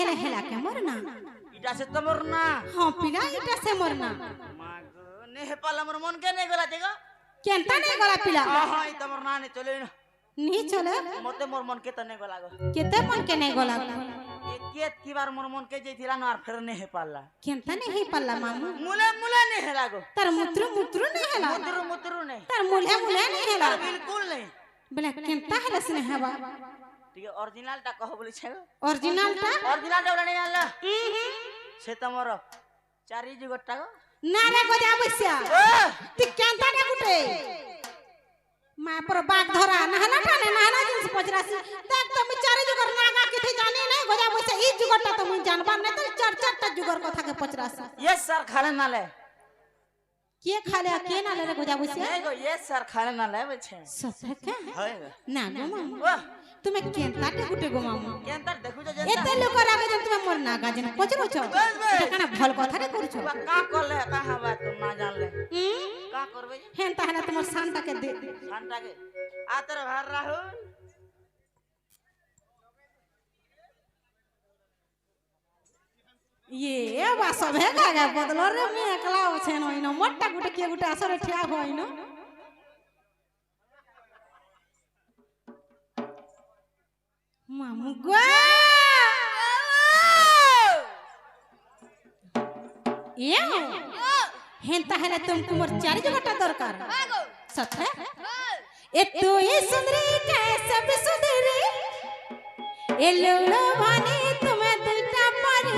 हेले हेला के मरना इटा से तो मरना हां पिला इटा से मरना मागो ने हे पाला मोर मन के ने गला देगा केनता नहीं गला पिला हां ई तो मरना ने चले ना नहीं चले मते मोर मन के तने गला गो केते मन के नहीं गला एक की बार मोर मन के जइथिला न और फिर ने हे पाला केनता नहीं हे पाला मामू मुले मुले ने हेला गो तार मुत्रु मुत्रु नहीं हेला मुत्रु नहीं तार मुले मुले नहीं हेला बिल्कुल नहीं बोले केनता हेला से हेबा ठीक है ओरिजिनल टा कहो बोली छे ओरिजिनल टा नहीं आला से तमर चारी जुगटा गो ना रे गोजा बसिया ती केनता ने गुटे मां पर बाग धरा नहना ठाने नहना जिंस पचरासी देख तो मी चारी जुगर नागा के थे जाने नहीं गोजा बसिया ई जुगरटा तो मुई जानबा नहीं तो चार चार टा जुगर कथा के पचरासी ये सर खाले ना ले के खाले के ना ले रे गोजा बसिया नहीं गो ये सर खाले ना ले बछे सफे के होय ना गो मामू वाह तुम्हें केनता ने गुटे गो मामू केनता देखु जे एते लोक रागे जन तुम्हें मोर नागा जन पचरो छ कना भल कथा रे करू छ का करले कहां बात तुम ना जान ले का करबे हेनता हना तुमर शांता के दे घंटा के आ तेरे घर राहुल ये बा सब है गागा बदलो रे मैं एकला छै न मोटा गुटे के गुटे असर ठिया होई न मामू गो ये हेनता है तुम कुमर चारी जगटा दरकार सत है ए तो ये सुंदरी कैसे भी सुंदरी ए लोलो भानी तुम्हें दुटा पारी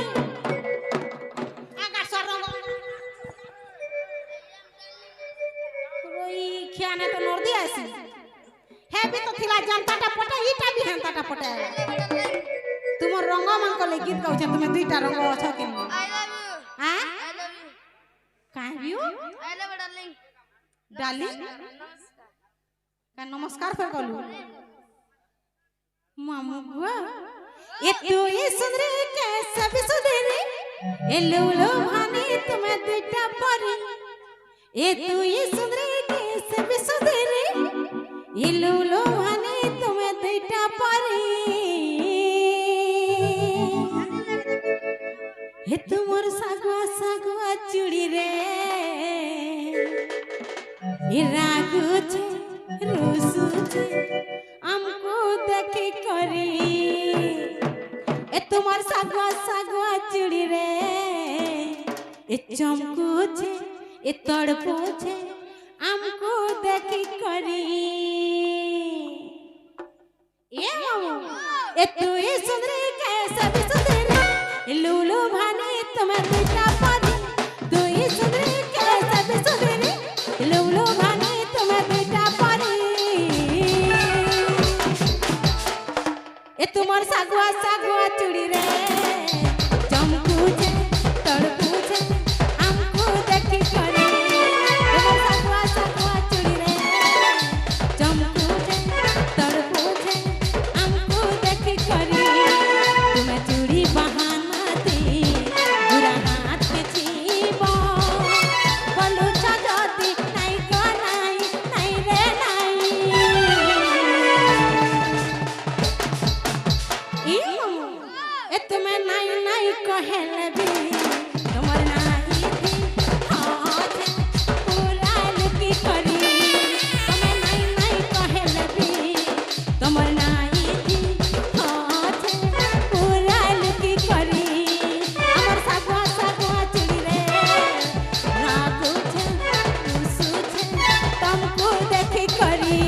आगा सरंग रोई खियाने तो नोर दिया ऐसी है भी तो थिला जनता टा पटा ईटा भी हेनता टा पटा तुम रंग मन को ले गीत गाउ छ तुम्हें दुईटा रंग छ कि आई लव यू हां आई लव यू काहे बियो आई लव डार्लिंग डार्लिंग का नमस्कार कर कहलू मामू गो ए तो ये सुंदरी कैसे भी सुंदरी ए लोलो भानी तुम्हें दुटा परी ए तो ये सुंदरी कैसे भी सुंदरी ए लोलो भानी तुम्हें दुटा परी हे तुमर सागवा सागवा चूड़ी रे ए रागु छे रोसु छे हमको देखी करी ए तुमर सागवा सागवा चूड़ी रे ए चमकू छे ए तड़पू छे हमको देखी करी ए मामू ए तू ये सुंदरी कैसा भी सुंदरी ए लूलू भानी तुम्हें दुटा पारी तू ये सुंदरी कैसा भी सुंदरी ए लूलू भानी तुम्हें दुटा पारी ए तुमर सागवा सागवा चूड़ी रे चमकू छे तड़पू छे हमको देखी करी तुमर सागवा सागवा चूड़ी रे चमकू छे तड़पू छे हमको देखी करी तुम्हें चूड़ी बहाना दी बुरा हाथ के छीबो बोलू छजती नहीं को नहीं रे नहीं ए तुम्हें नहीं नहीं कहले भी तुमर नहीं थी हाथ पूरा लुकी करी तुम्हें नहीं नहीं कहले भी तुमर नहीं थी हाथ पूरा लुकी करी हमर सागवा सागवा चूड़ी रे रागु छे उसु छे तुमको देखी करी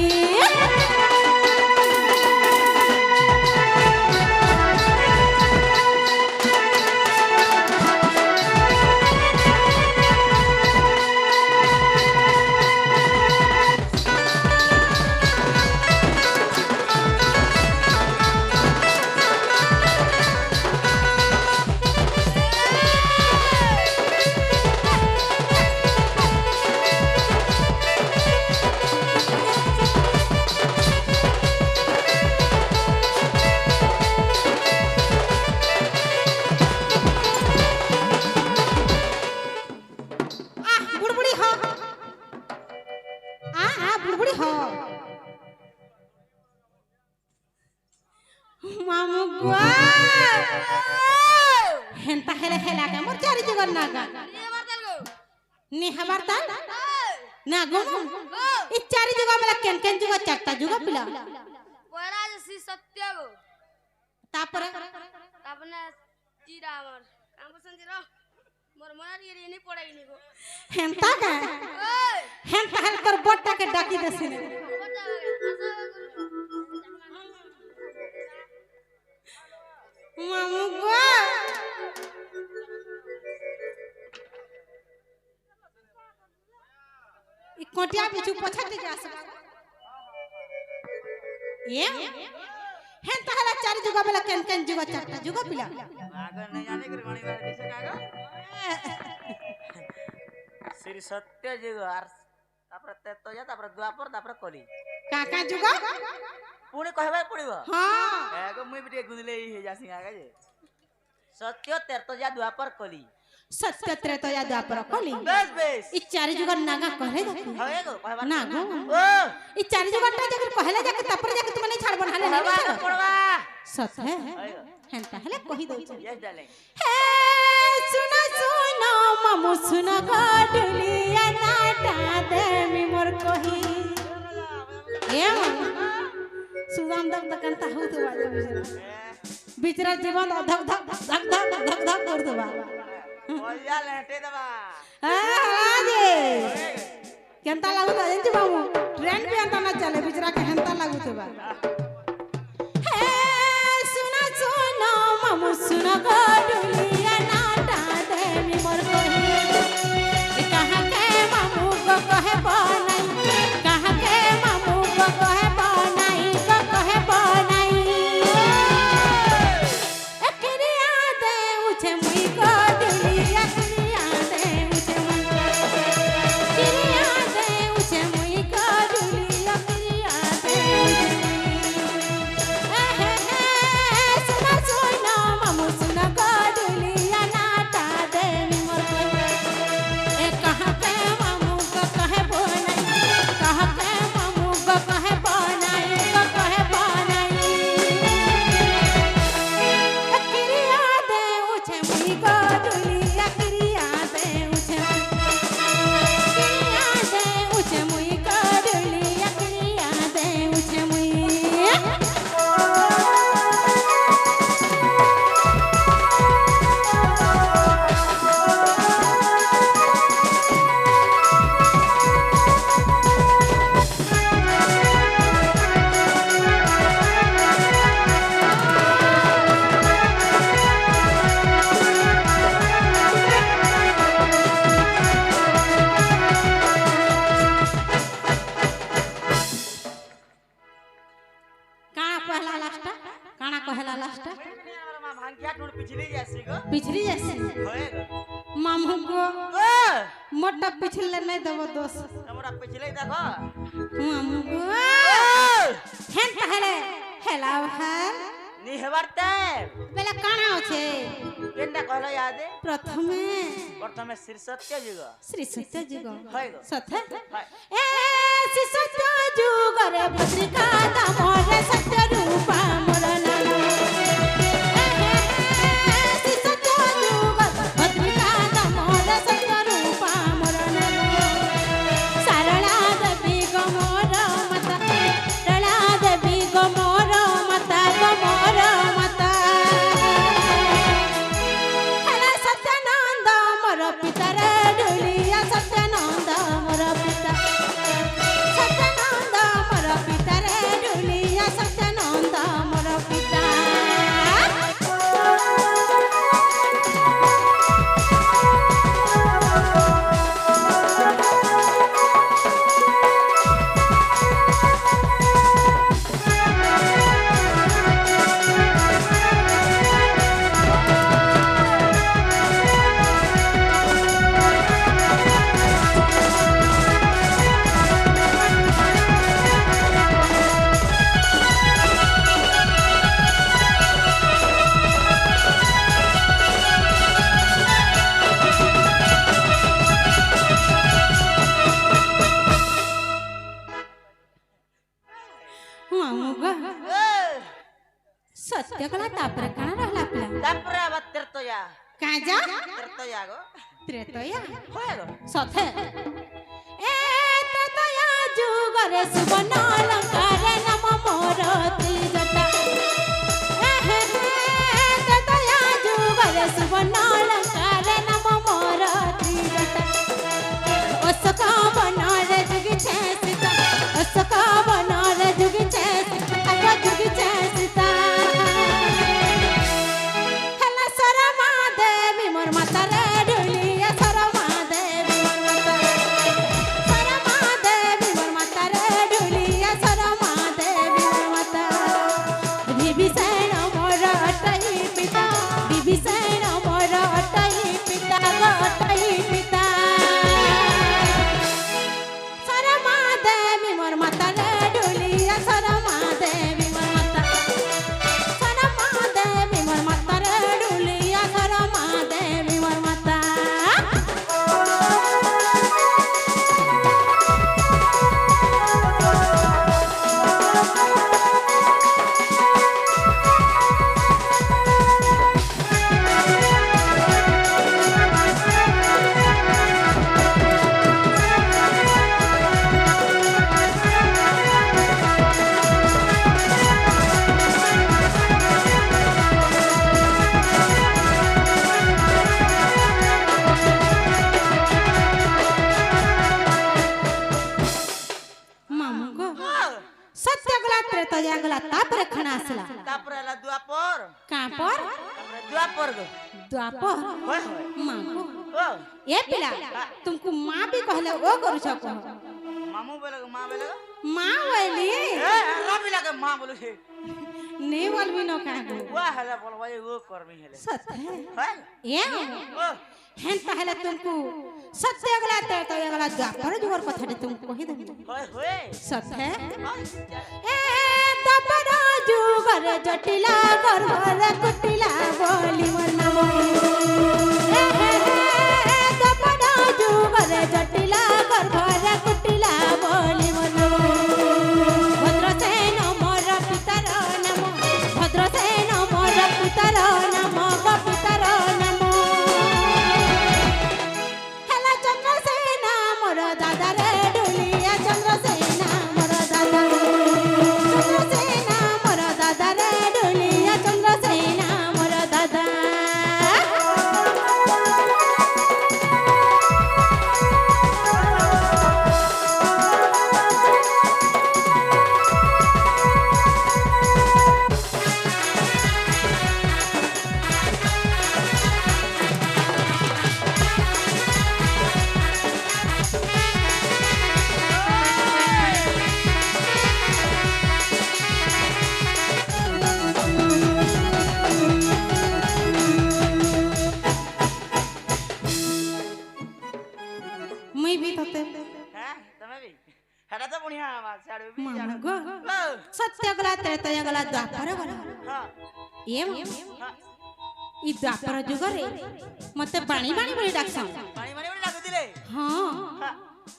जुगर नागा ये बार गो निहबर ताल ओए ना गो इ चारि जुगा मला केन केन जुगा चारटा जुगा पिला पहला श्री सत्य गो तापर अपने जीरा हमर काम पसंद जीरा मोर मना ये नहीं पड़ेगी नहीं गो हेंता का ओए हेंता हल कर बोटा के डाकी दसिने बता आशा मामू गो इ कोटिया बिचू पछट जा सका ये हेंता हला चारि जुगा मला केन केन जुगा चारटा जुगा पिला आगे नहीं जाने के वाणी वाला कैसे कागा श्री सत्य जुग आर तापर तेतो जा तापर द्वापर तापर कली काका जुगा पुणी कहबा पड़िबो हां एगो मुई बिटे गुंदले ही जासिं आगे जे सत्य तेतो जा द्वापर कली सत्य त्रेता या द्वापर कली बस बस इ चारि जुगा नागा कहे जाके हवेगो कहबा ना गो ओ इ चारि जुगाटा जकर कहले जाके तपर जाके तुम नहीं छाड़ बनहाले कहबा नहीं पड़वा सत है हवेगो हेंता हले कहि दउ छ यस डार्लिंग हे सुना सुना मामू सुना गाडलिया नाटा दे मी मोर कही ए मामू सुदाम दक दकंता हो तो बाजे बिचरा जीवन धक धक धक धक धक धक कर दबा ओया लेटे दबा आजे केंता लागु त एंती मामू ट्रेन भी अंता ना चले बिचरा के हेंता लागु तो बा हे सुना सुना मामू सुना गाडलिया नाटा दे मी मोर कही कहां के मामू को कहे बनाई कहां के मामू को कहे बनाई को कहे बनाई एकरिया दे उछे मुई गाडलिया क्रिया दे उछे मुई क्रिया दे उछे मुई गाडलिया क्रिया दे सुना सुना मामू सुना गाडलिया नाटा दे मी मोर कही ए कहां के मामू को कहे बनाई कहां के मामू को कहे बनाई को कहे बनाई क्रिया दे उछे मुई गाडलिया क्रिया दे उछे क्रिया दे उछे मुई गाडलिया क्रिया दे उछे मुई काना पहला लास्ट काना कहला लास्ट हमरा मां भांगिया टूट पिछली जासी गो पिछड़ी जैसे हवेगो मामू को ओ मोटा पिछले नहीं देबो दोस्त हमरा पिछले देखो मामू को हेन पहले हेला हर निहबरते बेला काना होछे केनटा कहलो याद है प्रथमे श्री सत्य जुग श्री सत्य जुग हवेगो सत्य हाय ए श्री सत्य जुग रे भद्रिका दामोर सत्य रूपा मोर नाम श्री सत्य जुग भद्रिका दामोर सत्य रूपा मोर नाम सरला देवी गो मोर माता सरला देवी गो मोर माता हेला सत्यानंद मोर पिता रे डुलिया सत्यानंद मोर पिता सत्यानंद मोर पिता रे डुलिया सत्यानंद मोर पिता मामू ग सत्य कला तापर काना रहला आपला तापरा बत्तर तो या কাজা ত্রেতয়া গো ত্রেতয়া হয় গো সথে এ ত্রেতয়া যুগরে সুবর্ণ অলঙ্কারে নম মোর ত্রিজটা ত্রেতয়া যুগরে সুবর্ণ অলঙ্কারে নম মোর ত্রিজটা অশোক বনরে যুগিছে সীতা অশোক বনরে যুগিছে সীতা যুগিছে সীতা হেলা সরমা দেবী মোর মাতারে ঢুলিয়া সরমা দেবী মোর মাতারে সরমা দেবী মোর মাতারে ঢুলিয়া সরমা দেবী মোর মাতা বিভীষণ মোর অটাই পিতা বিভীষণ মোর অটাই পিতা অটাই পিতা সরমা দেবী মোর মাতারে ঢুলিয়া সরমা দেবী মোর মাতা সরমা দেবী মোর মাতারে ঢুলিয়া সরমা দেবী মোর মাতা মামু গো সত্য গলা ত্রেতয়া গলা তাপরে খানা আসলা তারপরে এলা দুয়াপর কাপর তারপরে দুয়াপর গো দ্বাপর হয় হয় মামু ও ए पिला तुमको माँ भी कहले ओ करू छको মামু বলে গো মা বলে গো माँ बोली এ রবি লাগে মা বলে ছে नहीं बोलबी न कागो ওয়া হেলা বলবা ও করমি হেলে सत्य হয় ए ও हेन पहले तुमको सत्य गला तो गला द्वापर जुगर कथा दे तुमको कहि दे হয় হয় सत्य হয় ए द्वापर जुगर जटिला गर्भर कुटिला बोली मोर नाम ए द्वापर जुगर जटिला गर्भर कुटिला बोली मोर नाम भद्रसेन मोर पितर नाम भद्रसेन मोर पितर नाम गो पितर नाम हेला चंद्रसेन मोर दादा रे ढुलिया चंद्रसेन मोर दादा चंद्रसेन मोर दादा रे ढुलिया चंद्रसेन मोर दादा मुई भी तते হ্যাঁ তুমি বি হেটা তো বঢ়িয়া আমার ছাড়বে বি मामू জানো गो ও सत्य गला त्रेतया गला द्वापर गला হ্যাঁ ए হ্যাঁ ଇ ଦ୍ୱାପର ଯୁଗରେ ମତେ ବାଣି ବାଣି ବୋଲି ଡାକସନ୍ ପାଣି ମାରି ମାରି ଲାଗୁଥିଲେ ହଁ হ্যাঁ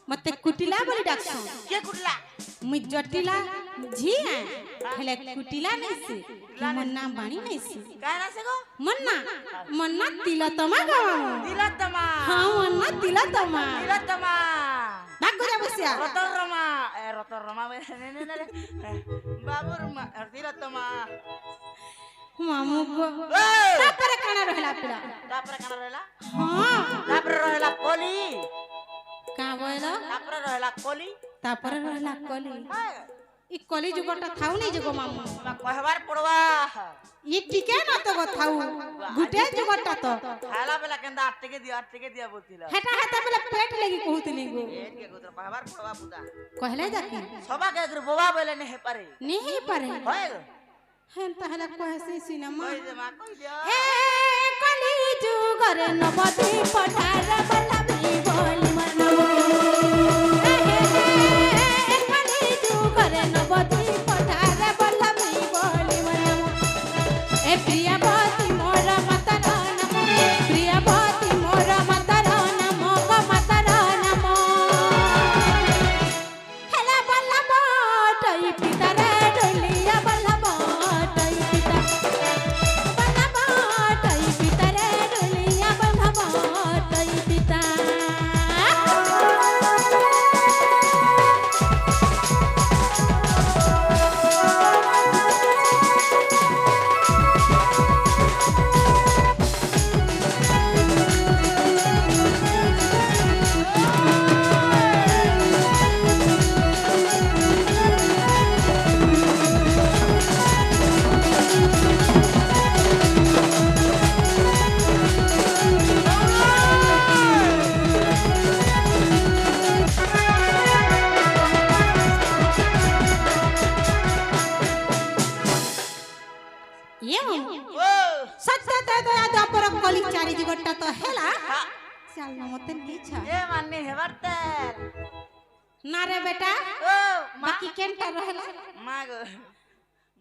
ମତେ କୁଟିଲା ବୋଲି ଡାକସନ୍ কে কুটলা ମୁଇଁ ଜଟିଲା ଝିଆ ହେଲେ କୁଟିଲା ନାଇସି କି ମୋର୍ ନାଁ ବାଣି ନାଇସି কায় না সে গো ମୋର୍ ନାଁ ତିଲୋତ୍ତମା ଗো তিলোত্তমা ହଁ ମୋର୍ ନାଁ ତିଲୋତ୍ତମା তিলোত্তমা ଭାଗ ଯା ବସିଆ রতরমা এ রতরমা নে নে নে বাবুর মা তিলোত্তমা ମାମୁ ଗো ও ତାପରେ କାଣା ରହିଲା ପିଲା তারপরে কানা রহিলা ହଁ তারপরে রহিলা কলি କାଁ ବୋଇଲ তারপরে রহিলা কলি ତାପରେ ରହିଲା କଲି হ্যাঁ ଇ କଲି ଯୁଗଟା ଥାଉ ନାଇଁ ଯୁଗ ମାମୁ তোমরা কহবার পড়বা ই ଟିକେ ନା ତ ଥାଉ ଗୁଟେ ଯୁଗଟା ତ খালা বেলা কেন্দা আট টিকে দিয়া বলছিলা হেটা হেটা বেলে পেট লাগি কহুতনি গো এর কে গোতর কহবার পড়বা বুদা कहले जाके সবাকে একর বোবা বলে নে হে পারে नहीं पारे হয় গো हेन पहले कहसी सिनेमा কই দে মা কই দিও ए कली जुगर नबदी पठार बलबी बोली मनो ए कली जुगर नबदी पठार बलबी बोली मनो ए प्रियवती मोर मतन नमो प्रियवती मोर मतन नमो गो मतन नमो हेला बल्लभ टई पितर डोलिया बल्लभ टई पितर बल्लभ टई पितर डोलिया গোটা তো হেলা চাল না মতে নিছা এ মাননি হেবারতে না রে বেটা ও মা বাকি কেনটা রহলা মা গো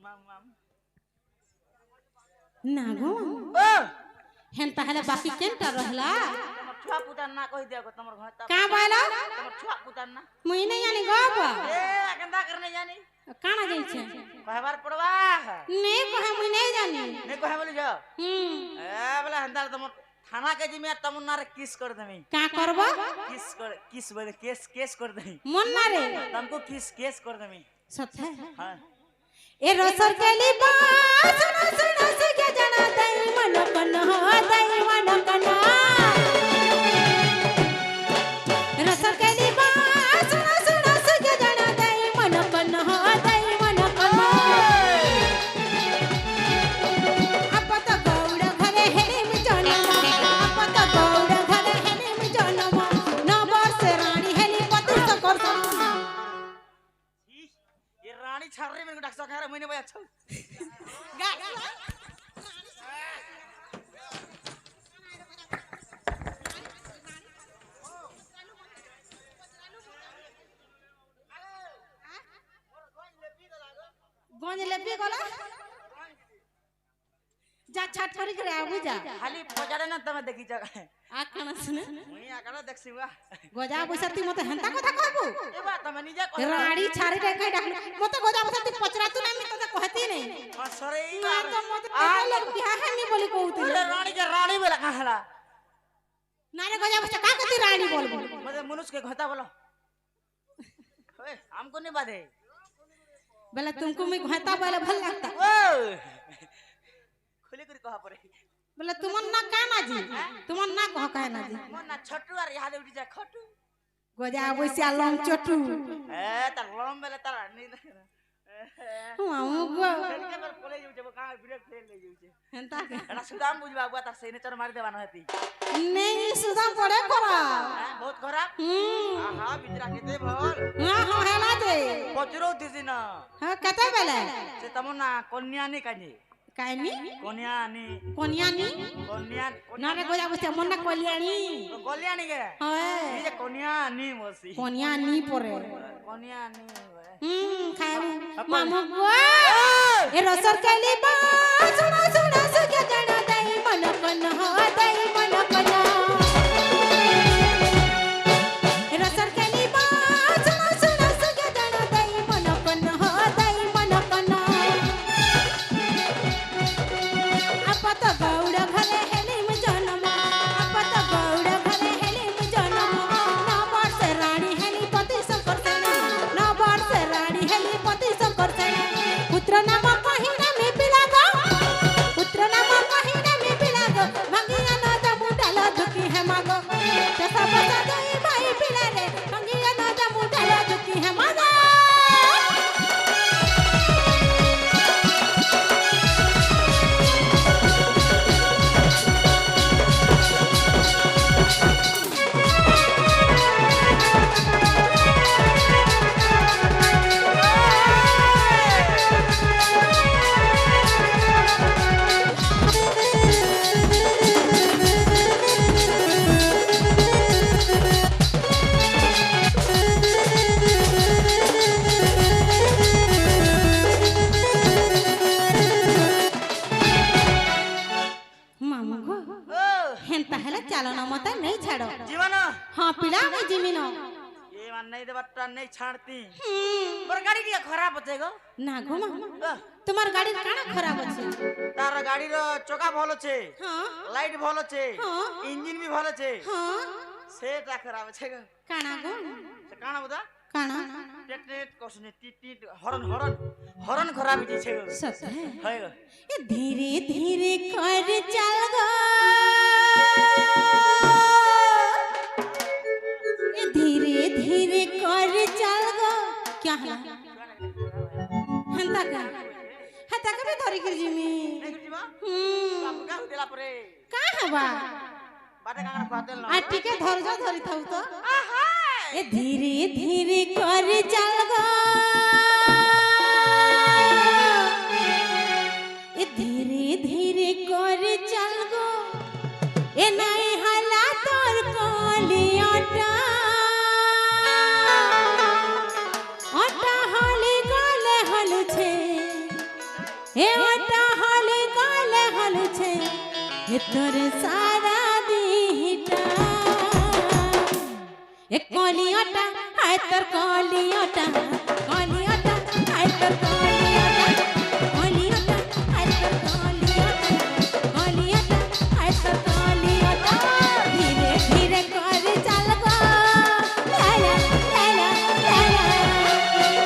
মাম মাম না গো ও হেন তাহলে বাকি কেনটা রহলা তোমার ছুয়া পুতার না কই দিও গো তোমার ঘর কা বাইলা তোমার ছুয়া পুতার না মুই নাই জানি গো বা এ কেনটা করনে জানি কানা যাইছে কহবার পড়বা নে কহে মুই নাই জানি নে কহে বলি যাও হুম এ বলে হন্দার তোমার থানা কে জিমি আর তোমার নারে কিস করে দেমি কা করব किस बोले केस केस कर दे মন না রে तुमको किस केस कर दे সত্য हां ए रसर केली बा सुनो सुनो से क्या जाना दई मन कन हो दई मन कन रसर केली बा सुनो सुनो से क्या जाना दई मन कन हो दई मन कन आप तो गौड़ घरे हेरे में जन्म आप तो गौड़ घरे हेरे में जन्म न वर्ष रानी हेली पति सकर ये रानी छारे मेरे को डक्सा खा रहा मैंने भाई अच्छा गंज लेपी गला जा छाट करी करे आबू जा खाली पजाड़े ना तमे देखी जगह आखना सुने मुई आकड़ा देखसिवा गजा बसती मते हंता कथा कहबू ए बा तमे निजे कह राड़ी छाड़ी टाका डाकलू मते गजा बसती पचरातु ना मी तते कहती नहीं हां सरे ई मैं तो मते पहले बियाह नहीं बोली कहूती बोले रानी के रानी बोला कहला ना रे गजा बस का कती रानी बोलबू मते मनुष्य के घता बोलो ओए हमको नहीं बाधे बोले तुमको मैं घाता बोले भल लगता ओ खुली कर कहा पड़े बोले तुमन ना काना जी तुमन ना कह कहना जी मन ना छोटू और यहाँ उठी जा खटू गजा बसिया लम चटू ए त लम बेले त नहीं मामू गो के पर कोले जाऊ जब का ब्रेक फेल ले जाऊ छे हंता के एना सुदाम बुझबा बुआ तार सही चर मार देवानो हेती नहीं सुधा पड़े करा बहुत खराब आहा बिचरा केते भल हां हां हेला दे पचरो दिसिना हां कते बेले से तमना कन्या ने कानी कानी कन्या ने कोनियानी कन्या ना रे गोजा बसिया मन ना कोलियानी कल्याणी के हाय ये कन्या नी मोसी कोनियानी परे कन्या नी खाऊ मामू गो ए रसर केली बा सुनो सुनो सुके जाना दई मन कन हो दई मन कन ए रसर केली बा सुनो सुनो सुके जाना दई मन कन हो दई मन कन आप तो गौड़ घरे हेली में जन्म आप तो गौड़ घरे हेली में जन्म न वर्ष रानी हेली पति शंकर सेन न वर्ष रानी हेली पति शंकर सेन पुत्र नाम कहिना में बिलागो पुत्र नाम कहिना में बिलागो भंगिया न जमु डाल दुखी है मागो जैसा बचा दई भाई बिला रे भंगिया न जमु डाल दुखी है मागो मामू गो ओ हेंता हेला चालना मत नहीं छाड़ो जीवन हाँ पिला में जिमिनो ये मान नहीं देबट्टा नहीं छाड़ती पर गाड़ी के खराब होते गो ना गो मामू तुम्हार गाड़ी काना खराब अछि तार गाड़ी रो चोका भलो छे हाँ लाइट भलो छे हाँ। इंजन भी भलो छे हाँ सेटा खराब छे गो काना गो से काना बुदा काना टेट टेट कोसने टिट टिट हरन हरन हरन खराब जी छे गो सच है है गो ये धीरे धीरे कर चल गो ये धीरे धीरे कर चल गो क्या है हंता का हंता का भी धरी कर जिमी नहीं जीवा हम्म बाप का देला परे का है बा बाटे काना खातेल ना आ टिके धरजा धरी थाउ तो आहा ए धीरे धीरे कर चल गो ए धीरे धीरे कर चल गो এ নাই হালা তোর কলি ওটা ওটা হলি গলে হলুছে এ ওটা হলি গলে হলুছে এ তোর সারা দিটা এ কলি ওটা হায় তোর কলি ওটা হায় তোর কলি ওটা কলি ওটা হায় তোর কলি ওটা কলি ওটা হায় তোর কলি ওটা ধীরে ধীরে করে চাল গো লালা লালা লালা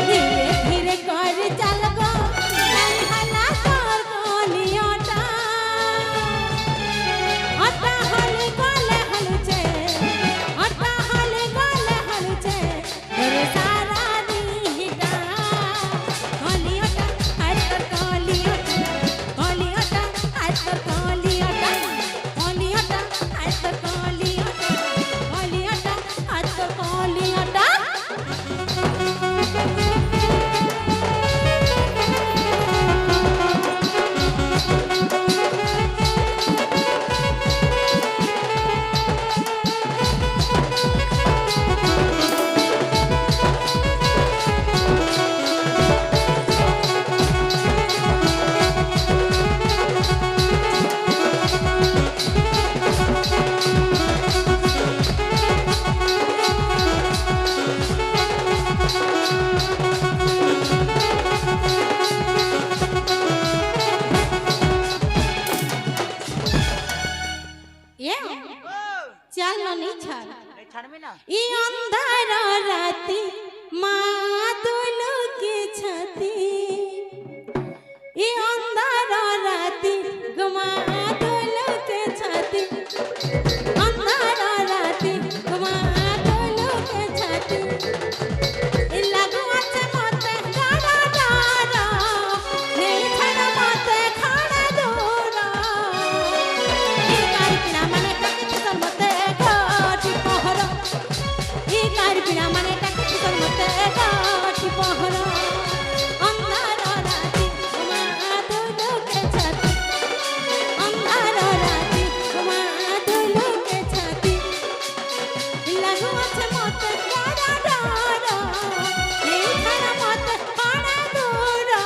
ধীরে ধীরে করে চাল গো নাই হালা তোর কলি ওটা ওটা হলে গলে হলুছে ওটা হলে গলে হলুছে তোর সারা দিটা কলি ওটা হায় তোর কলি ওটা কলি ওটা হায় তোর কলি ওটা কলি ওটা হায় তোর কলি ওটা কলি ওটা হায় তোর কলি ওটা এ চল নি ছাড় এই ছাড়বি না ই অন্ধার রাতি মা দুলুকে ছাতি ই অন্ধার রাতি গমা দুলুকে ছাতি অন্ধার রাতি গমা দুলুকে ছাতি ই লাগু আছে মতে ডাড়া ডাড়া নেই ছাড়া মতে খাড়া দৌড়া ই কারপিনা মানে টাকে তোর মতে ঘটি পহর ই কারপিনা মানে টাকে তোর মতে ঘটি পহর অন্ধার রাতি মা দুলুকে ছাতি অন্ধার রাতি মা দুলুকে ছাতি লাগু আছে মতে ডাড়া ডাড়া নেই ছাড়া মতে খাড়া দৌড়া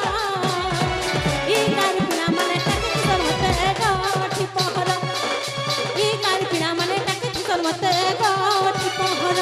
ই কারপিনা মানে টাকে তোর মতে ঘটি পহর ই কারপিনা মানে টাকে তোর মতে ঘটি পহর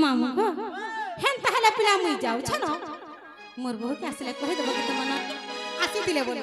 মামা গো হেন তাহলে পিলা মুই যাও ছানো মোর বহু কে আসলে কहि দেব কি তোমন আসি দিলে বলে